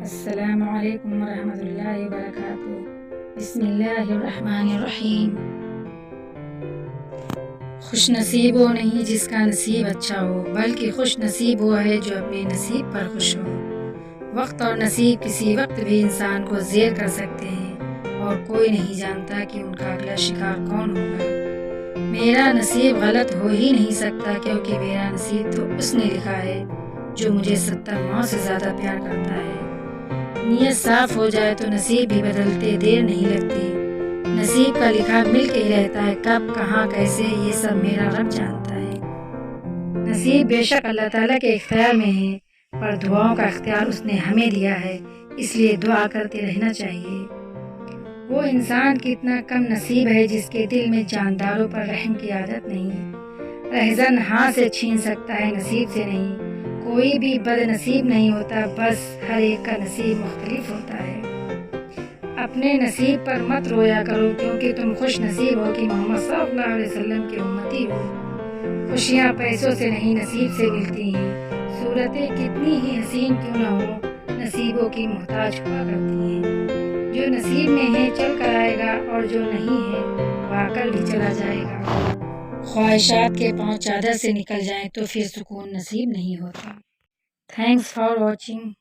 السلام علیکم ورحمۃ اللہ وبرکاتہ۔ بسم اللہ الرحمن الرحیم۔ خوش نصیب وہ نہیں جس کا نصیب اچھا ہو، بلکہ خوش نصیب وہ ہے جو اپنے نصیب پر خوش ہو۔ وقت اور نصیب کسی وقت بھی انسان کو زیر کر سکتے ہیں اور کوئی نہیں جانتا کہ ان کا اگلا شکار کون ہوگا۔ میرا نصیب غلط ہو ہی نہیں سکتا، کیونکہ میرا نصیب تو اس نے لکھا ہے جو مجھے 70 ماہ سے زیادہ پیار کرتا ہے۔ نیت صاف ہو جائے تو نصیب بھی بدلتے دیر نہیں لگتی۔ نصیب کا لکھا مل کے ہی رہتا ہے، کب کہاں کیسے یہ سب میرا رب جانتا ہے۔ نصیب بے شک اللہ تعالیٰ کے اختیار میں ہے، پر دعاؤں کا اختیار اس نے ہمیں دیا ہے، اس لیے دعا کرتے رہنا چاہیے۔ وہ انسان کتنا کم نصیب ہے جس کے دل میں جانداروں پر رحم کی عادت نہیں۔ رہزن ہاتھ سے چھین سکتا ہے، نصیب سے نہیں۔ کوئی بھی بد نصیب نہیں ہوتا، بس ہر ایک کا نصیب مختلف ہوتا ہے۔ اپنے نصیب پر مت رویا کرو، کیونکہ تم خوش نصیب ہو کہ محمد صلی اللہ علیہ وسلم کے امتی ہو۔ خوشیاں پیسوں سے نہیں نصیب سے ملتی ہیں۔ صورتیں کتنی ہی حسین کیوں نہ ہو، نصیبوں کی محتاج ہوا کرتی ہیں۔ جو نصیب میں ہے چل کر آئے گا، اور جو نہیں ہے وہ آ کر بھی چلا جائے گا۔ خواہشات کے پاؤں چادر سے نکل جائیں تو پھر سکون نصیب نہیں ہوتا۔ Thanks for watching.